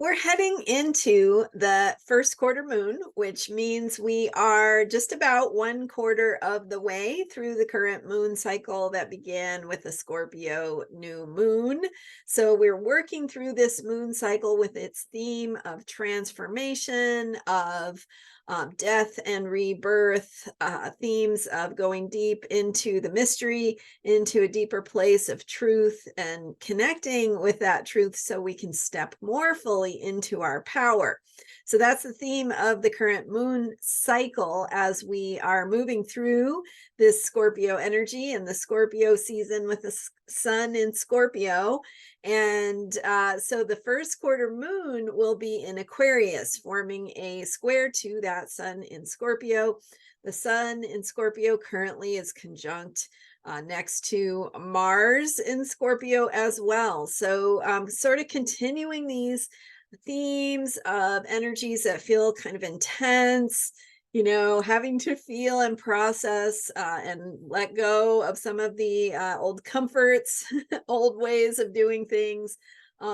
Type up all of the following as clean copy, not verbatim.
We're heading into the first quarter moon, which means we are just about 1/4 of the way through the current moon cycle that began with the Scorpio new moon. So we're working through this moon cycle with its theme of transformation, of death and rebirth, themes of going deep into the mystery, into a deeper place of truth and connecting with that truth so we can step more fully into our power. So that's the theme of the current moon cycle as we are moving through this Scorpio energy and the Scorpio season with the sun in Scorpio. And so the first quarter moon will be in Aquarius, forming a square to that sun in Scorpio. The sun in Scorpio currently is conjunct next to Mars in Scorpio as well. So sort of continuing these themes of energies that feel kind of intense, having to feel and process and let go of some of the old comforts, old ways of doing things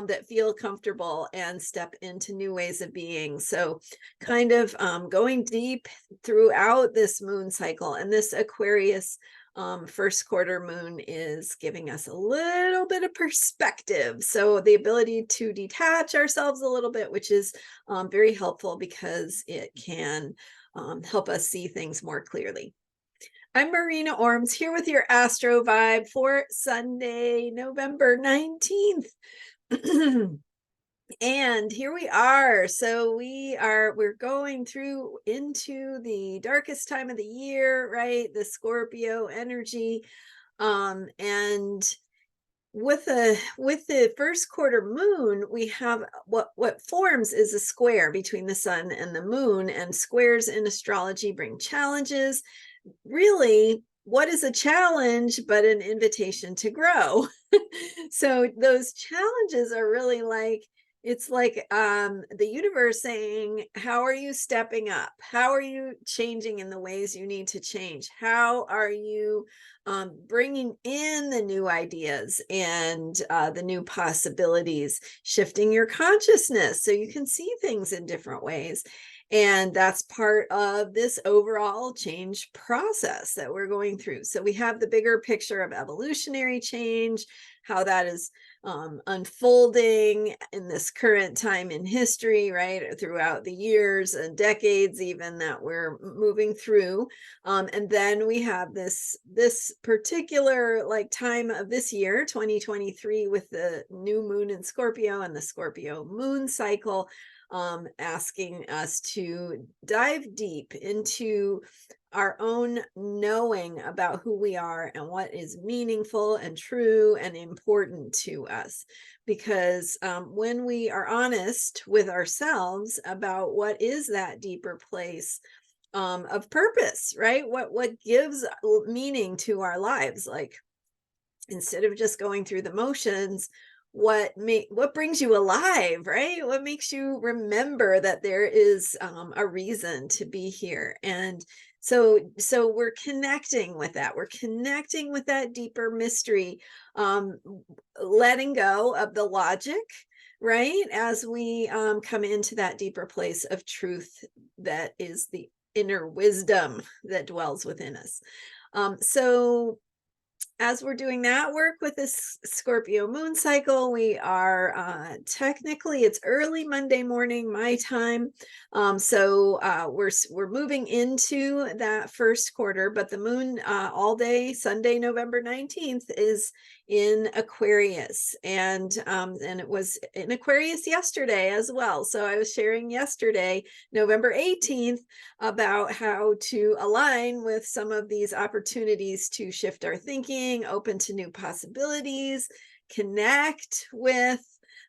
that feel comfortable and step into new ways of being. So kind of going deep throughout this moon cycle, and this Aquarius first quarter moon is giving us a little bit of perspective. So the ability to detach ourselves a little bit, which is very helpful because it can help us see things more clearly. I'm Marina Ormes here with your Astro vibe for Sunday, November 19th. And here we are. So we're going through into the darkest time of the year, right? The Scorpio energy. And with the first quarter moon, we have what forms is a square between the sun and the moon, and squares in astrology bring challenges. Really, what is a challenge but an invitation to grow? So those challenges are really like, it's like the universe saying, how are you stepping up? How are you changing in the ways you need to change? How are you bringing in the new ideas and the new possibilities, shifting your consciousness so you can see things in different ways? And that's part of this overall change process that we're going through. So we have the bigger picture of evolutionary change, how that is unfolding in this current time in history, right? Throughout the years and decades, even, that we're moving through. And then we have this particular like time of this year, 2023, with the new moon in Scorpio and the Scorpio moon cycle, asking us to dive deep into our own knowing about who we are and what is meaningful and true and important to us. Because when we are honest with ourselves about what is that deeper place of purpose, right? What gives meaning to our lives? Like, instead of just going through the motions, what brings you alive, right? What makes you remember that there is a reason to be here? And so we're connecting with that. We're connecting with that deeper mystery, letting go of the logic, right? As we come into that deeper place of truth, that is the inner wisdom that dwells within us. So as we're doing that work with this Scorpio moon cycle, we are technically, it's early Monday morning my time. So we're moving into that first quarter, but the moon all day Sunday, November 19th, is in Aquarius, and it was in Aquarius yesterday as well. So I was sharing yesterday, November 18th, about how to align with some of these opportunities to shift our thinking, open to new possibilities, connect with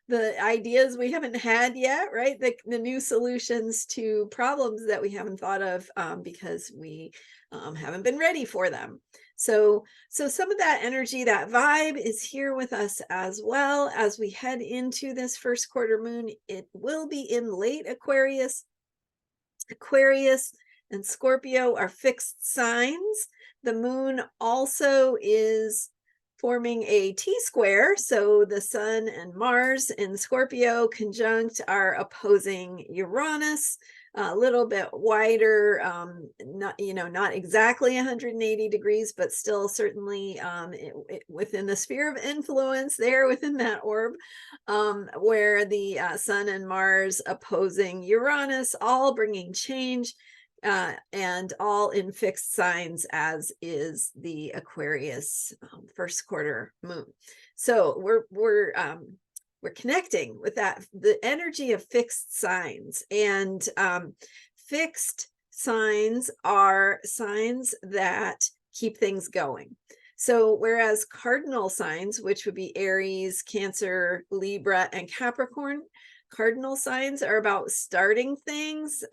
the ideas we haven't had yet, right? The new solutions to problems that we haven't thought of because we haven't been ready for them. So some of that energy, that vibe, is here with us as well as we head into this first quarter moon. It will be in late Aquarius. Aquarius and Scorpio are fixed signs. The moon also is forming a T-square. So the Sun and Mars in Scorpio conjunct our opposing Uranus, a little bit wider, not exactly 180 degrees, but still certainly within the sphere of influence there within that orb, where the Sun and Mars opposing Uranus, all bringing change, and all in fixed signs, as is the Aquarius first quarter moon. So we're connecting with that, the energy of fixed signs. And fixed signs are signs that keep things going. So whereas cardinal signs, which would be Aries, Cancer, Libra, and Capricorn, cardinal signs are about starting things,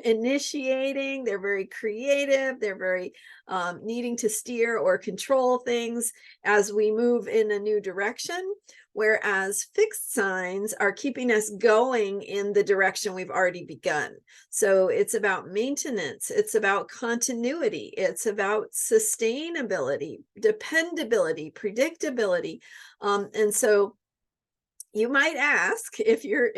initiating. They're very creative. They're very needing to steer or control things as we move in a new direction. Whereas fixed signs are keeping us going in the direction we've already begun. So it's about maintenance. It's about continuity. It's about sustainability, dependability, predictability. And so you might ask, if you're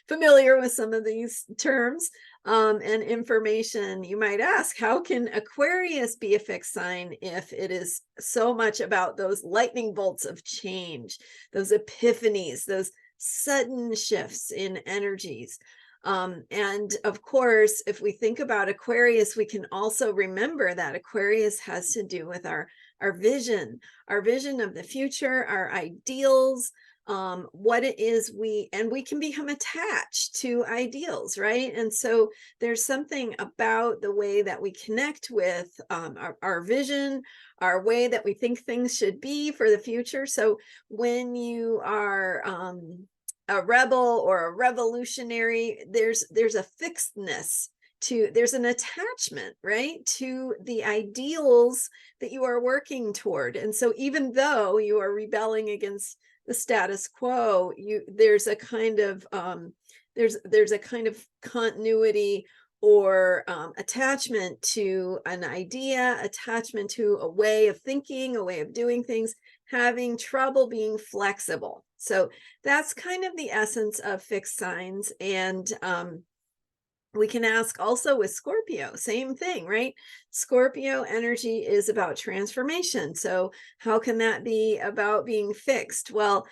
familiar with some of these terms and information, you might ask, how can Aquarius be a fixed sign if it is so much about those lightning bolts of change, those epiphanies, those sudden shifts in energies? And of course, if we think about Aquarius, we can also remember that Aquarius has to do with our vision of the future, our ideals, what it is we can become attached to ideals, right? And so there's something about the way that we connect with our vision, our way that we think things should be for the future. So when you are a rebel or a revolutionary, there's a fixedness to, there's an attachment, right, to the ideals that you are working toward. And so even though you are rebelling against the status quo, there's a kind of continuity or attachment to an idea, attachment to a way of thinking, a way of doing things, having trouble being flexible. So that's kind of the essence of fixed signs. And we can ask also with Scorpio, same thing, right? Scorpio energy is about transformation. So how can that be about being fixed? Well,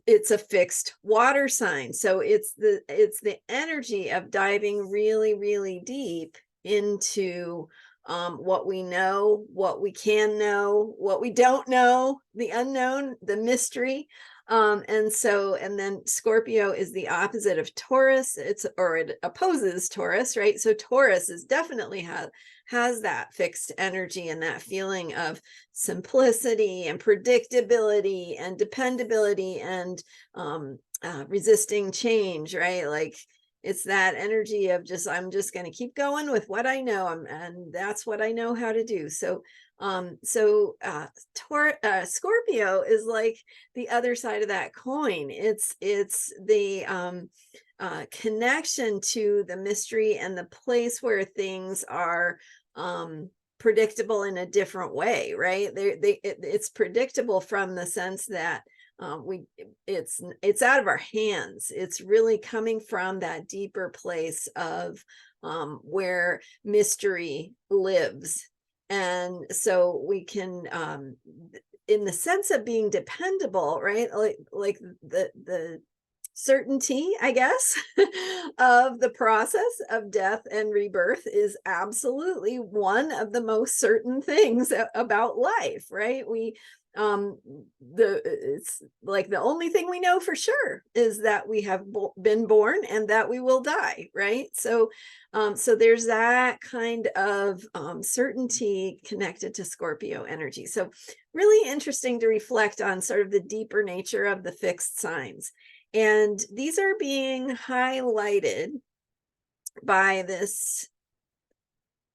it's a fixed water sign. So it's the energy of diving really, really deep into what we know, what we can know, what we don't know, the unknown, the mystery. And then Scorpio is the opposite of Taurus. It opposes Taurus, right? So Taurus is definitely has that fixed energy and that feeling of simplicity and predictability and dependability and resisting change, right? Like it's that energy of I'm just going to keep going with what I know, and that's what I know how to do. So Scorpio is like the other side of that coin. It's the connection to the mystery and the place where things are predictable in a different way, right? It's predictable from the sense that it's out of our hands. It's really coming from that deeper place of where mystery lives. And so we can, in the sense of being dependable, right? Like the certainty, I guess, of the process of death and rebirth is absolutely one of the most certain things about life, right? It's like the only thing we know for sure is that we have been born and that we will die, right? So there's that kind of certainty connected to Scorpio energy. So really interesting to reflect on sort of the deeper nature of the fixed signs. And these are being highlighted by this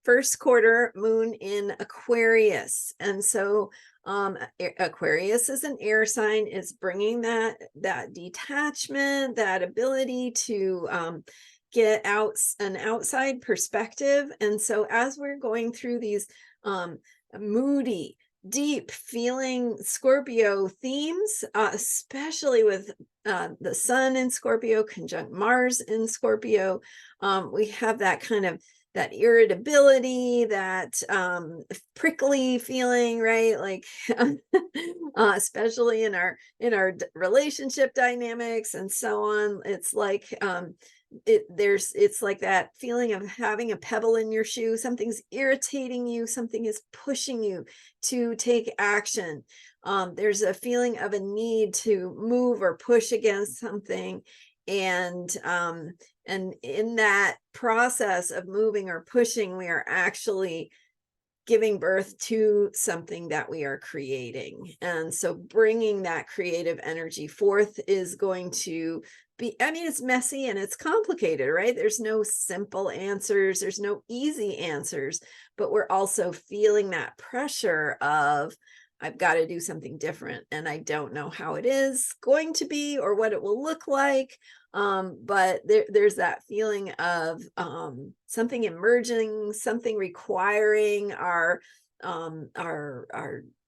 first quarter moon in Aquarius. And so Aquarius is an air sign. It's bringing that detachment, that ability to get out an outside perspective. And so as we're going through these moody, deep feeling Scorpio themes, especially with the sun in Scorpio conjunct Mars in Scorpio. We have that kind of that irritability, that prickly feeling, right? Like especially in our relationship dynamics and so on. It's like it's like that feeling of having a pebble in your shoe. Something's irritating you, something is pushing you to take action. There's a feeling of a need to move or push against something, and in that process of moving or pushing, we are actually giving birth to something that we are creating. And so bringing that creative energy forth is going to be, I mean, it's messy and it's complicated, right? There's no simple answers, there's no easy answers, but we're also feeling that pressure of, I've got to do something different, and I don't know how it is going to be or what it will look like. But there's that feeling of something emerging, something requiring our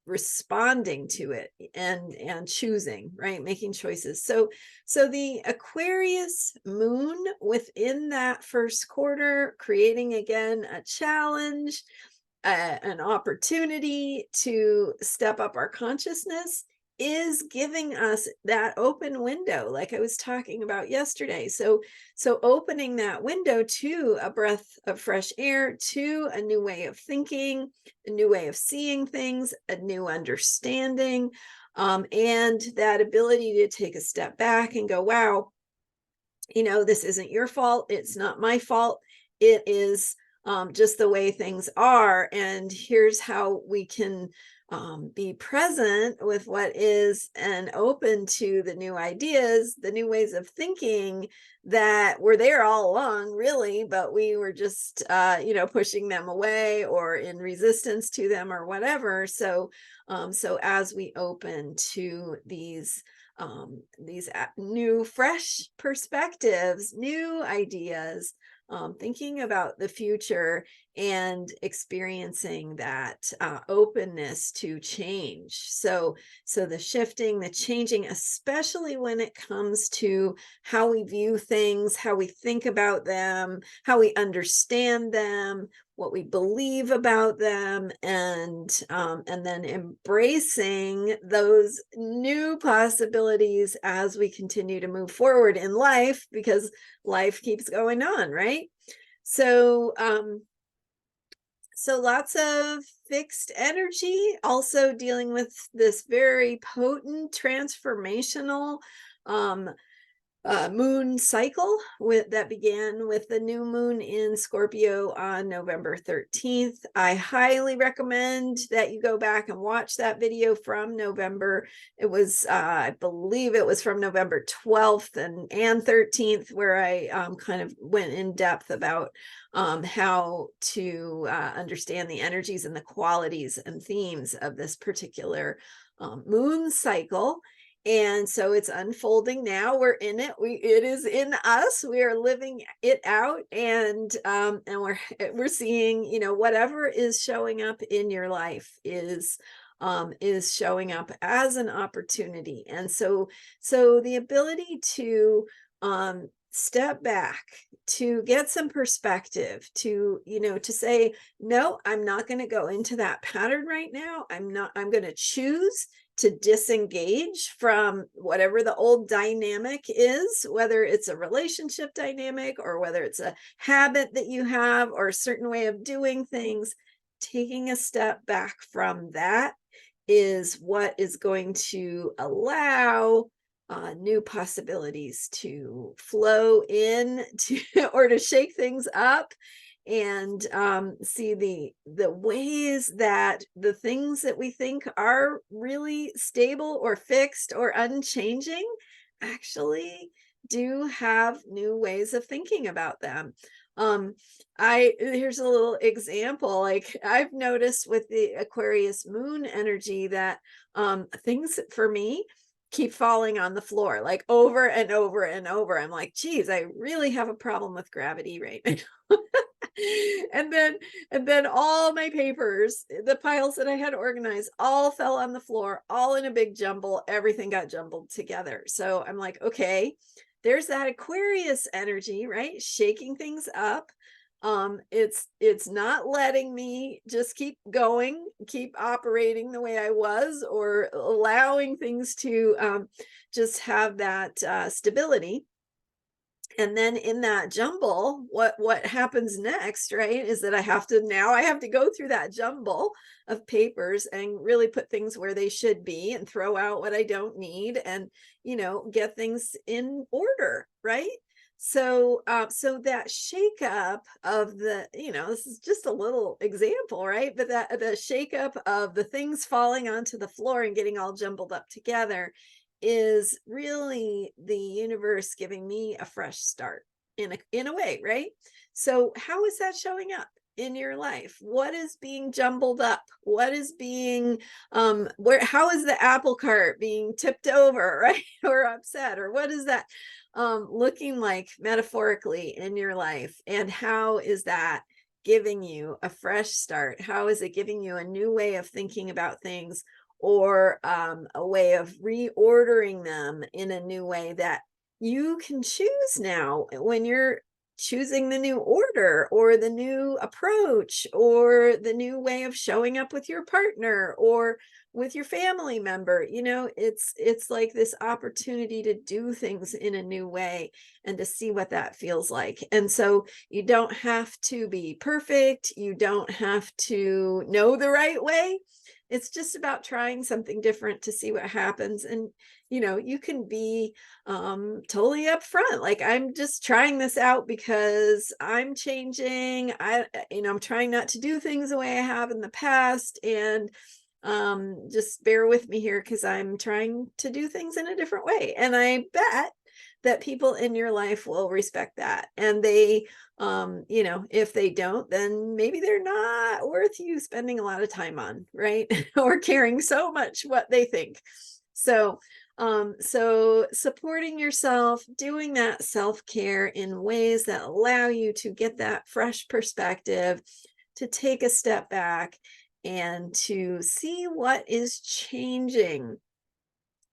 responding to it and choosing, right, making choices. So the Aquarius moon within that first quarter, creating again a challenge, an opportunity to step up our consciousness, is giving us that open window like I was talking about yesterday. So opening that window to a breath of fresh air, to a new way of thinking, a new way of seeing things, a new understanding, and that ability to take a step back and go, wow, this isn't your fault, it's not my fault, it is just the way things are, and here's how we can be present with what is, and open to the new ideas, the new ways of thinking that were there all along, really, but we were just pushing them away or in resistance to them or whatever. So as we open to these new fresh perspectives, new ideas, thinking about the future and experiencing that openness to change. So the shifting, the changing, especially when it comes to how we view things, how we think about them, how we understand them, what we believe about them, and then embracing those new possibilities as we continue to move forward in life, because life keeps going on, right? So lots of fixed energy, also dealing with this very potent transformational moon cycle that began with the new moon in Scorpio on November 13th. I highly recommend that you go back and watch that video from November. It was, I believe it was from November 12th and 13th, where I kind of went in depth about how to understand the energies and the qualities and themes of this particular moon cycle. And so it's unfolding now. We're in it. It is in us. We are living it out, and we're seeing, whatever is showing up in your life is showing up as an opportunity. And so the ability to step back, to get some perspective, to say, no, I'm not going to go into that pattern right now. I'm going to choose to disengage from whatever the old dynamic is, whether it's a relationship dynamic or whether it's a habit that you have or a certain way of doing things. Taking a step back from that is what is going to allow new possibilities to flow in to or to shake things up, and see the ways that the things that we think are really stable or fixed or unchanging actually do have new ways of thinking about them. Here's a little example. Like, I've noticed with the Aquarius moon energy that things for me keep falling on the floor, like over and over and over. I'm like, geez, I really have a problem with gravity right now. And then all my papers, the piles that I had organized, all fell on the floor, all in a big jumble. Everything got jumbled together. So I'm like, okay, there's that Aquarius energy, right? Shaking things up. It's not letting me just keep going, keep operating the way I was, or allowing things to just have that stability. And then in that jumble, what happens next, right, is that I have to go through that jumble of papers and really put things where they should be and throw out what I don't need, and get things in order, right? So so that shakeup of this is just a little example, right? But that the shakeup of the things falling onto the floor and getting all jumbled up together is really the universe giving me a fresh start in a way, right? So how is that showing up in your life? What is being jumbled up? What is being how is the apple cart being tipped over, right? Or upset, or what is that looking like metaphorically in your life? And how is that giving you a fresh start? How is it giving you a new way of thinking about things, or a way of reordering them in a new way that you can choose now when you're choosing the new order, or the new approach, or the new way of showing up with your partner or with your family member. It's like this opportunity to do things in a new way and to see what that feels like. And so you don't have to be perfect, you don't have to know the right way. It's just about trying something different to see what happens. And you can be totally upfront, like, I'm just trying this out because I'm changing. I'm trying not to do things the way I have in the past, and just bear with me here because I'm trying to do things in a different way. And I bet that people in your life will respect that, and they if they don't, then maybe they're not worth you spending a lot of time on, right? Or caring so much what they think. So so supporting yourself, doing that self-care in ways that allow you to get that fresh perspective, to take a step back and to see what is changing,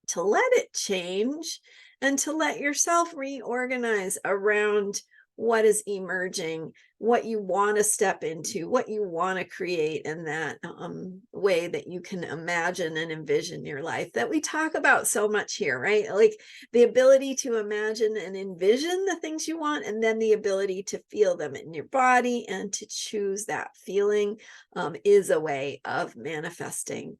to let it change, and to let yourself reorganize around what is emerging, what you want to step into, what you want to create in that way that you can imagine and envision your life that we talk about so much here, right? Like the ability to imagine and envision the things you want, and then the ability to feel them in your body and to choose that feeling is a way of manifesting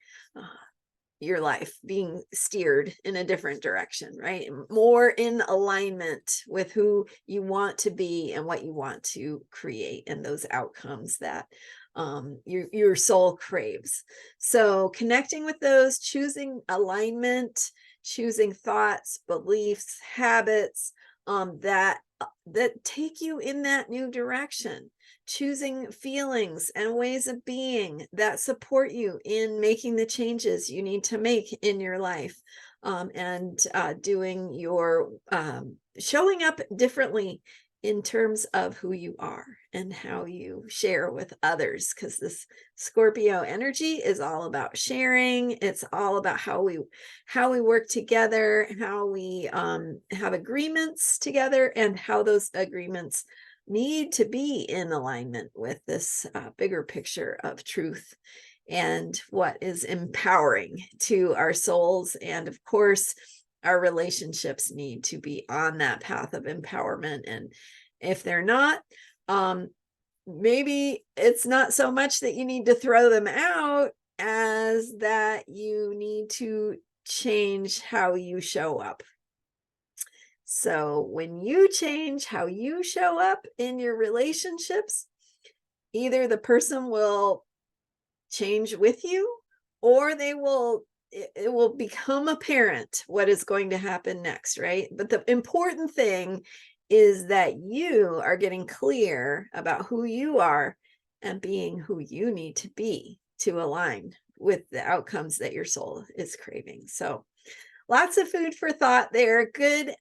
your life being steered in a different direction, right? More in alignment with who you want to be and what you want to create, and those outcomes that your soul craves. So connecting with those, choosing alignment, choosing thoughts, beliefs, habits that take you in that new direction, choosing feelings and ways of being that support you in making the changes you need to make in your life, and doing your showing up differently in terms of who you are and how you share with others, because this Scorpio energy is all about sharing. It's all about how we work together, how we have agreements together, and how those agreements need to be in alignment with this bigger picture of truth and what is empowering to our souls. And of course, our relationships need to be on that path of empowerment. And if they're not, maybe it's not so much that you need to throw them out as that you need to change how you show up. So when you change how you show up in your relationships, either the person will change with you, or it will become apparent what is going to happen next, right? But the important thing is that you are getting clear about who you are and being who you need to be to align with the outcomes that your soul is craving. So lots of food for thought there. Good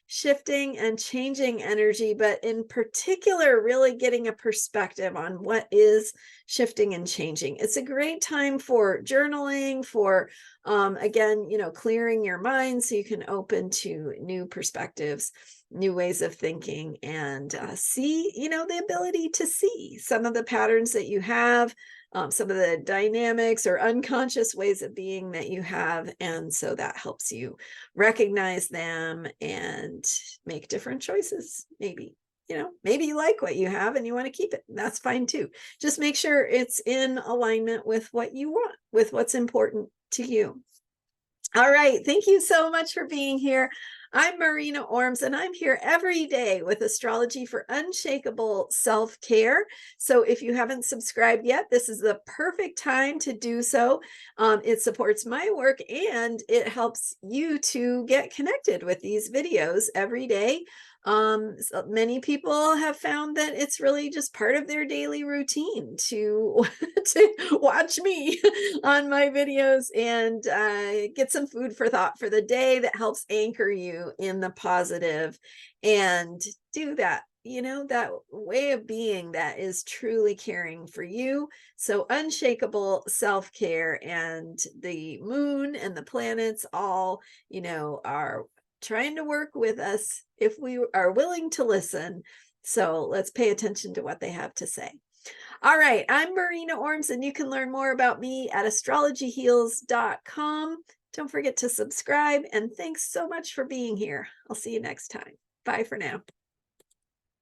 shifting and changing energy, but in particular, really getting a perspective on what is shifting and changing. It's a great time for journaling, for again, clearing your mind so you can open to new perspectives, new ways of thinking, and see, the ability to see some of the patterns that you have, some of the dynamics or unconscious ways of being that you have. And so that helps you recognize them and make different choices. Maybe you like what you have and you want to keep it. That's fine too. Just make sure it's in alignment with what you want, with what's important to you. All right. Thank you so much for being here. I'm Marina Ormes, and I'm here every day with Astrology for Unshakable Self-Care. So if you haven't subscribed yet, this is the perfect time to do so. It supports my work and it helps you to get connected with these videos every day. So many people have found that it's really just part of their daily routine to watch me on my videos and get some food for thought for the day that helps anchor you in the positive, and do that, that way of being that is truly caring for you. So unshakable self-care, and the moon and the planets all, are trying to work with us if we are willing to listen. So let's pay attention to what they have to say. All right, I'm Marina Ormes, and you can learn more about me at astrologyheals.com. Don't forget to subscribe, and thanks so much for being here. I'll see you next time. Bye for now.